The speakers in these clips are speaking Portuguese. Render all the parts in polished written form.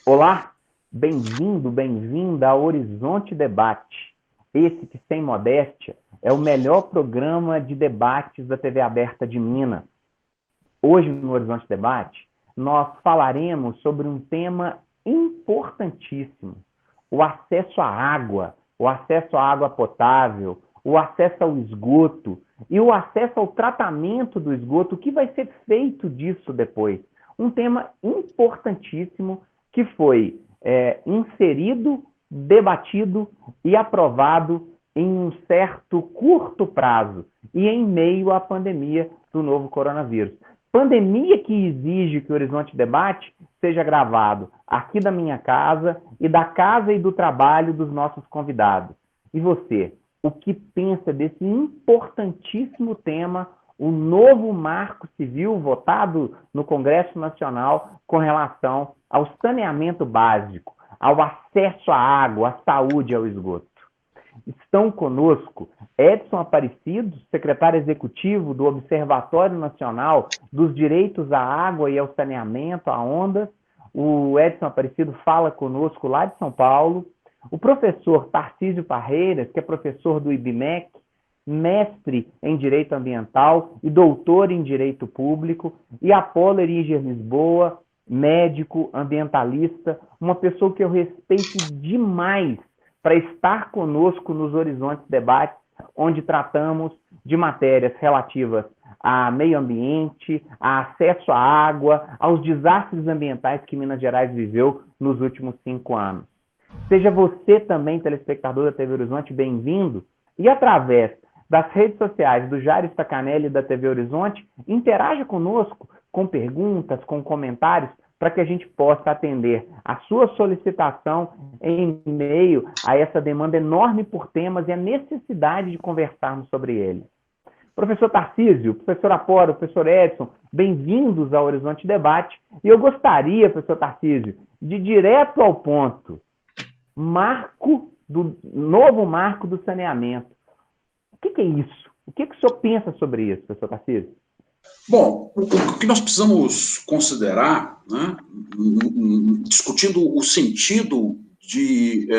Olá, bem-vindo, bem-vinda ao Horizonte Debate. Esse que, sem modéstia, é o melhor programa de debates da TV aberta de Minas. Hoje, no Horizonte Debate, nós falaremos sobre um tema importantíssimo: o acesso à água, o acesso à água potável, o acesso ao esgoto e o acesso ao tratamento do esgoto. O que vai ser feito disso depois? Um tema importantíssimo que foi inserido, debatido e aprovado em um certo curto prazo e em meio à pandemia do novo coronavírus. Pandemia que exige que o Horizonte Debate seja gravado aqui da minha casa e da casa e do trabalho dos nossos convidados. E você, o que pensa desse importantíssimo tema, o novo marco civil votado no Congresso Nacional com relação ao saneamento básico, ao acesso à água, à saúde e ao esgoto? Estão conosco Edson Aparecido, secretário executivo do Observatório Nacional dos Direitos à Água e ao Saneamento, a ONDAS. O Edson Aparecido fala conosco lá de São Paulo. O professor Tarcísio Parreiras, que é professor do IBMEC, mestre em Direito Ambiental e doutor em Direito Público. E Apolo Eriger Lisboa, médico, ambientalista, uma pessoa que eu respeito demais para estar conosco nos Horizontes Debates, onde tratamos de matérias relativas a meio ambiente, a acesso à água, aos desastres ambientais que Minas Gerais viveu nos últimos 5 anos. Seja você também, telespectador da TV Horizonte, bem-vindo, e através das redes sociais do Jairo Stacanelli e da TV Horizonte, interaja conosco com perguntas, com comentários, para que a gente possa atender a sua solicitação em meio a essa demanda enorme por temas e a necessidade de conversarmos sobre eles. Professor Tarcísio, professor Apolo, professor Edson, bem-vindos ao Horizonte Debate. E eu gostaria, professor Tarcísio, de direto ao ponto, novo marco do saneamento. O que é isso? O que o senhor pensa sobre isso, professor Tarcísio? Bom, o que nós precisamos considerar, né, discutindo o sentido de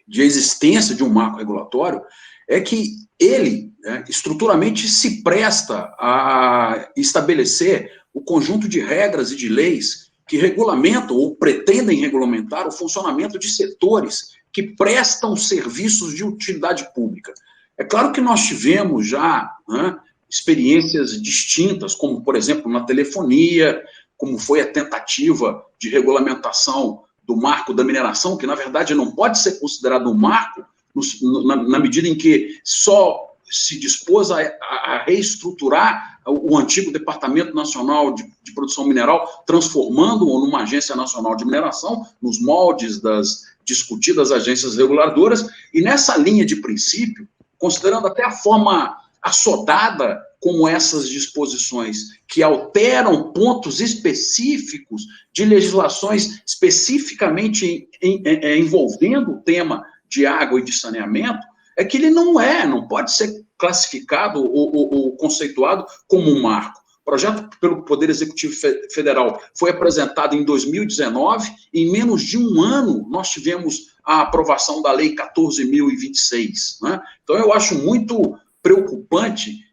existência de um marco regulatório, é que ele, estruturalmente, se presta a estabelecer o conjunto de regras e de leis que regulamentam ou pretendem regulamentar o funcionamento de setores que prestam serviços de utilidade pública. É claro que nós tivemos já, né, experiências distintas, como, por exemplo, na telefonia, como foi a tentativa de regulamentação do marco da mineração, que, na verdade, não pode ser considerado um marco, na medida em que só se dispôs a reestruturar o antigo Departamento Nacional de Produção Mineral, transformando-o numa Agência Nacional de Mineração, nos moldes das discutidas agências reguladoras, e nessa linha de princípio, considerando até a forma assodada como essas disposições que alteram pontos específicos de legislações especificamente envolvendo o tema de água e de saneamento, é que ele não pode ser classificado ou conceituado como um marco. O projeto pelo Poder Executivo Federal foi apresentado em 2019, e em menos de um ano nós tivemos a aprovação da Lei 14.026. Né? Então, eu acho muito preocupante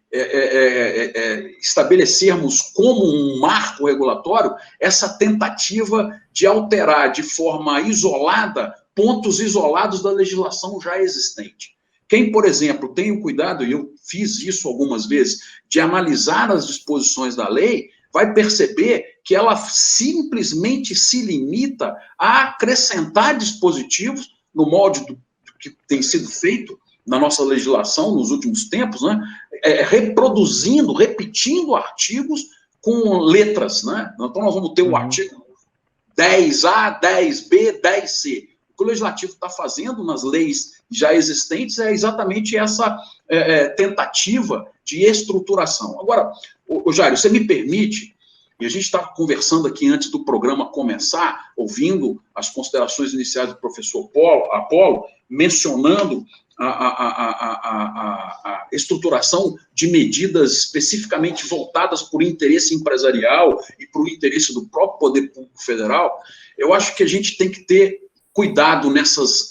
estabelecermos como um marco regulatório essa tentativa de alterar de forma isolada pontos isolados da legislação já existente. Quem, por exemplo, tem o cuidado, e eu fiz isso algumas vezes, de analisar as disposições da lei, vai perceber que ela simplesmente se limita a acrescentar dispositivos no molde do que tem sido feito na nossa legislação nos últimos tempos, né, repetindo artigos com letras, né? Então nós vamos ter o artigo 10A, 10B, 10C. O que o legislativo está fazendo nas leis já existentes é exatamente essa tentativa de estruturação. Agora, Jairo, você me permite e a gente estava conversando aqui antes do programa começar, ouvindo as considerações iniciais do professor Apolo, mencionando a estruturação de medidas especificamente voltadas por interesse empresarial e para o interesse do próprio poder público federal. Eu acho que a gente tem que ter cuidado nessas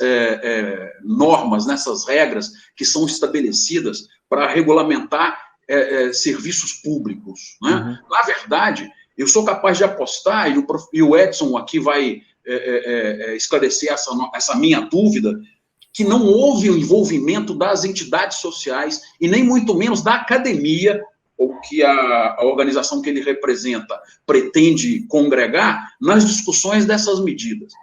normas, nessas regras que são estabelecidas para regulamentar serviços públicos. Né? Uhum. Na verdade, eu sou capaz de apostar, e o Edson aqui vai esclarecer essa minha dúvida, que não houve o envolvimento das entidades sociais e nem muito menos da academia, ou que a organização que ele representa pretende congregar, nas discussões dessas medidas.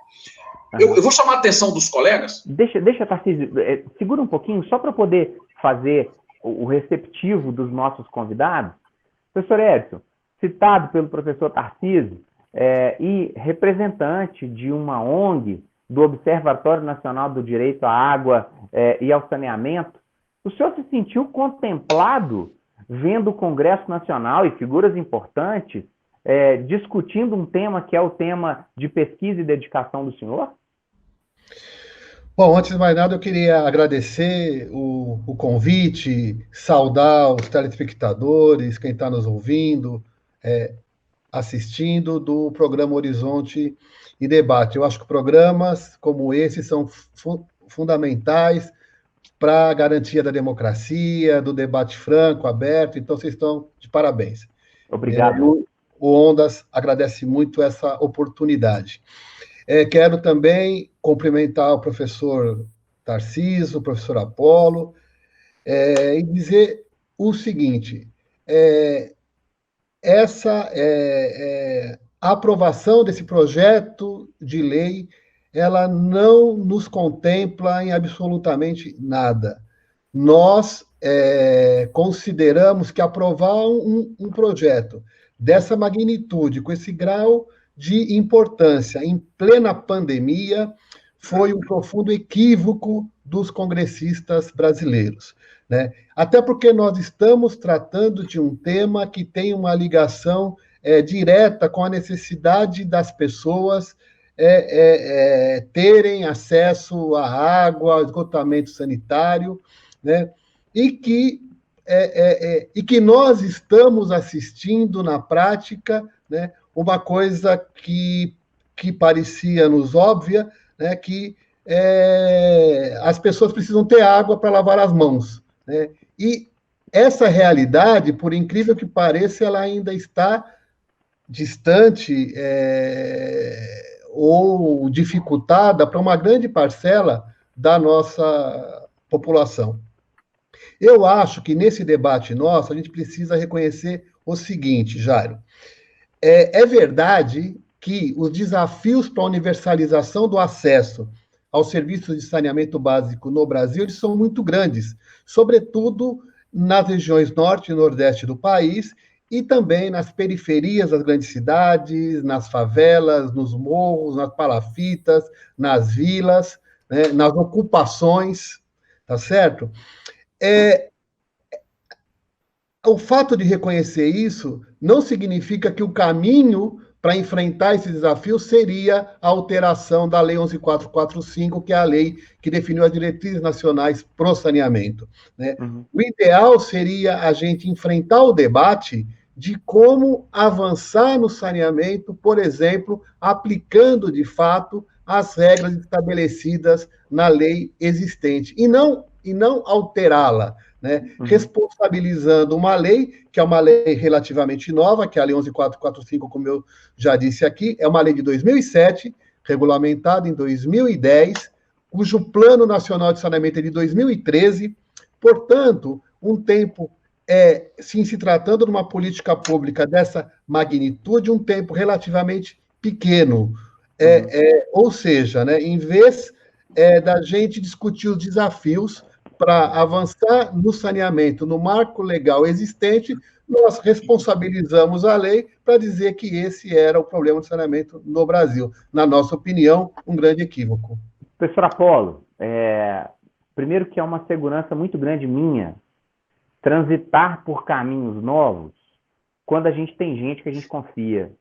Eu vou chamar a atenção dos colegas. Deixa, Tarcísio, segura um pouquinho, só para poder fazer o receptivo dos nossos convidados. Professor Edson, citado pelo professor Tarcísio, e representante de uma ONG, do Observatório Nacional do Direito à Água e ao Saneamento, o senhor se sentiu contemplado vendo o Congresso Nacional e figuras importantes discutindo um tema que é o tema de pesquisa e dedicação do senhor? Bom, antes de mais nada, eu queria agradecer o convite, saudar os telespectadores, quem está nos ouvindo, assistindo do programa Horizonte e Debate. Eu acho que programas como esse são fundamentais para a garantia da democracia, do debate franco, aberto, então vocês estão de parabéns. Obrigado. O Ondas agradece muito essa oportunidade. Quero também cumprimentar o professor Tarcísio, o professor Apolo, e dizer o seguinte: a aprovação desse projeto de lei, ela não nos contempla em absolutamente nada. Nós consideramos que aprovar um projeto dessa magnitude, com esse grau de importância em plena pandemia, foi um profundo equívoco dos congressistas brasileiros, né? Até porque nós estamos tratando de um tema que tem uma ligação direta com a necessidade das pessoas terem acesso à água, ao esgotamento sanitário, né? E que nós estamos assistindo na prática, né, uma coisa que parecia-nos óbvia, né, que as pessoas precisam ter água para lavar as mãos, né? E essa realidade, por incrível que pareça, ela ainda está distante ou dificultada para uma grande parcela da nossa população. Eu acho que nesse debate nosso, a gente precisa reconhecer o seguinte, Jairo. É verdade que os desafios para a universalização do acesso aos serviços de saneamento básico no Brasil, eles são muito grandes, sobretudo nas regiões norte e nordeste do país e também nas periferias das grandes cidades, nas favelas, nos morros, nas palafitas, nas vilas, né, nas ocupações, tá certo? O fato de reconhecer isso não significa que o caminho para enfrentar esse desafio seria a alteração da Lei 11.445, que é a lei que definiu as diretrizes nacionais pro saneamento, né? Uhum. O ideal seria a gente enfrentar o debate de como avançar no saneamento, por exemplo, aplicando de fato as regras estabelecidas na lei existente, e não alterá-la, né? Uhum. Responsabilizando uma lei, que é uma lei relativamente nova, que é a Lei 11.445, como eu já disse aqui, é uma lei de 2007, regulamentada em 2010, cujo Plano Nacional de Saneamento é de 2013, portanto, um tempo, se tratando de uma política pública dessa magnitude, um tempo relativamente pequeno. Ou seja, né, em vez da gente discutir os desafios para avançar no saneamento, no marco legal existente, nós responsabilizamos a lei para dizer que esse era o problema do saneamento no Brasil. Na nossa opinião, um grande equívoco. Professor Apolo, primeiro que é uma segurança muito grande minha transitar por caminhos novos quando a gente tem gente que a gente confia.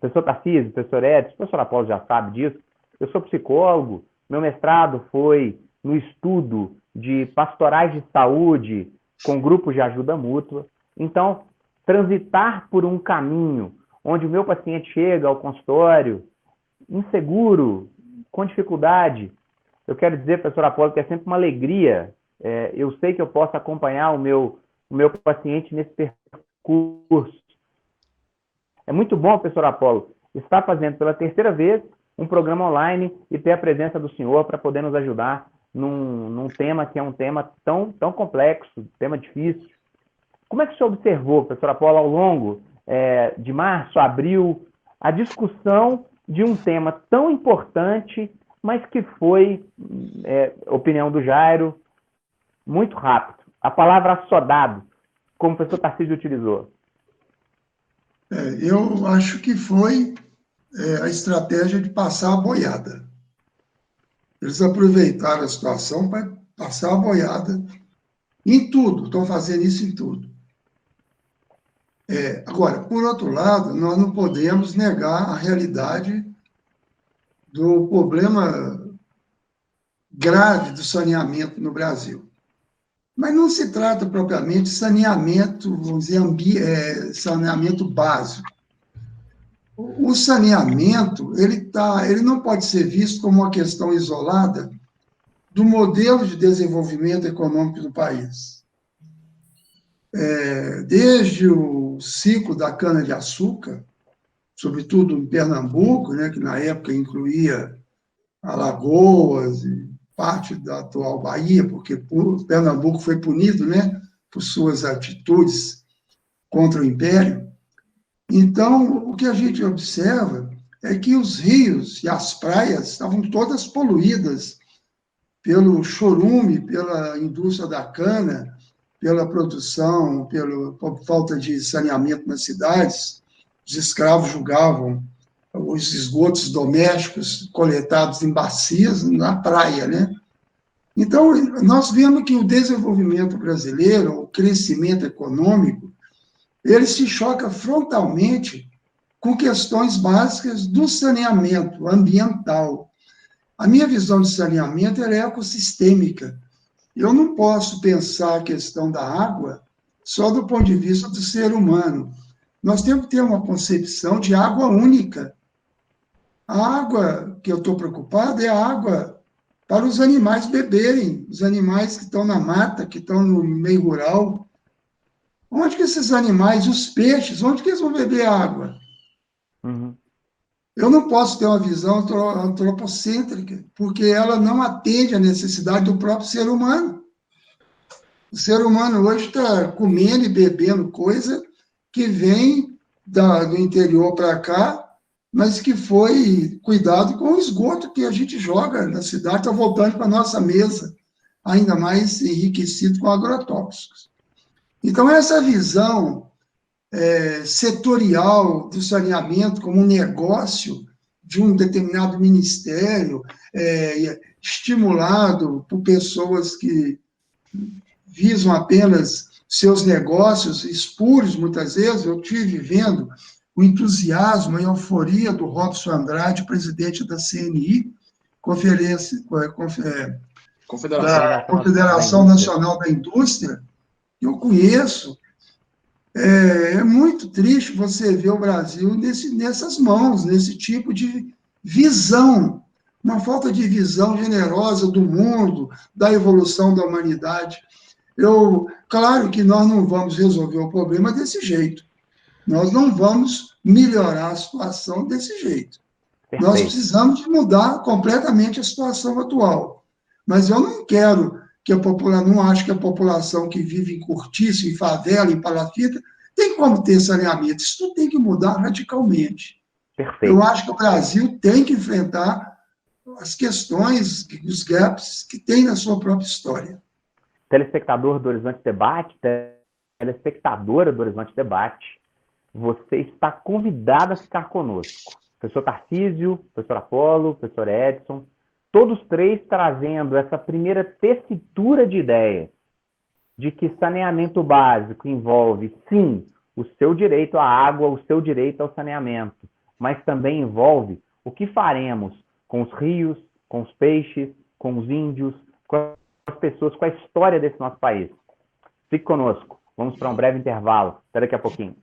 Professor Tarcísio, professor Edson, professor Apolo já sabe disso. Eu sou psicólogo, meu mestrado foi no estudo de pastorais de saúde com grupos de ajuda mútua. Então, transitar por um caminho onde o meu paciente chega ao consultório inseguro, com dificuldade, eu quero dizer, professor Apolo, que é sempre uma alegria. Eu sei que eu posso acompanhar o meu paciente nesse percurso. É muito bom, professor Apolo, estar fazendo pela terceira vez um programa online e ter a presença do senhor para poder nos ajudar num tema que é um tema tão complexo, tema difícil. Como é que o senhor observou, professor Apolo, ao longo de março, abril, a discussão de um tema tão importante, mas que foi, opinião do Jairo, muito rápido? A palavra assodado, como o professor Tarcísio utilizou. Eu acho que foi a estratégia de passar a boiada. Eles aproveitaram a situação para passar a boiada em tudo, estão fazendo isso em tudo. Agora, por outro lado, nós não podemos negar a realidade do problema grave do saneamento no Brasil. Mas não se trata propriamente de saneamento, vamos dizer, saneamento básico. O saneamento, ele não pode ser visto como uma questão isolada do modelo de desenvolvimento econômico do país. Desde o ciclo da cana-de-açúcar, sobretudo em Pernambuco, né, que na época incluía Alagoas e parte da atual Bahia, porque Pernambuco foi punido, né, por suas atitudes contra o Império. Então, o que a gente observa é que os rios e as praias estavam todas poluídas pelo chorume, pela indústria da cana, pela produção, por falta de saneamento nas cidades. Os escravos julgavam os esgotos domésticos coletados em bacias na praia, né? Então, nós vemos que o desenvolvimento brasileiro, o crescimento econômico, ele se choca frontalmente com questões básicas do saneamento ambiental. A minha visão de saneamento é ecossistêmica. Eu não posso pensar a questão da água só do ponto de vista do ser humano. Nós temos que ter uma concepção de água única. A água que eu estou preocupado é a água para os animais beberem, os animais que estão na mata, que estão no meio rural. Onde que esses animais, os peixes, onde que eles vão beber água? Uhum. Eu não posso ter uma visão antropocêntrica, porque ela não atende à necessidade do próprio ser humano. O ser humano hoje está comendo e bebendo coisa que vem do interior para cá, mas que foi cuidado com o esgoto que a gente joga na cidade, está voltando para a nossa mesa, ainda mais enriquecido com agrotóxicos. Então, essa visão setorial do saneamento como um negócio de um determinado ministério, estimulado por pessoas que visam apenas seus negócios espúrios, muitas vezes. Eu estive vendo o entusiasmo e a euforia do Robson Andrade, presidente da CNI, da Confederação Nacional da Indústria. Eu conheço. É muito triste você ver o Brasil nessas mãos, nesse tipo de visão, uma falta de visão generosa do mundo, da evolução da humanidade. Claro que nós não vamos resolver o problema desse jeito. Nós não vamos melhorar a situação desse jeito. Perfeito. Nós precisamos de mudar completamente a situação atual. Mas eu não quero que a população, não acho que a população que vive em cortiço, em favela, em palafita, tem como ter saneamento. Isso tudo tem que mudar radicalmente. Perfeito. Eu acho que o Brasil tem que enfrentar as questões, os gaps que tem na sua própria história. Telespectador do Horizonte Debate, telespectadora do Horizonte Debate, você está convidado a ficar conosco. Professor Tarcísio, professor Apolo, professor Edson, todos três trazendo essa primeira tessitura de ideia de que saneamento básico envolve, sim, o seu direito à água, o seu direito ao saneamento, mas também envolve o que faremos com os rios, com os peixes, com os índios, com as pessoas, com a história desse nosso país. Fique conosco. Vamos para um breve intervalo. Até daqui a pouquinho.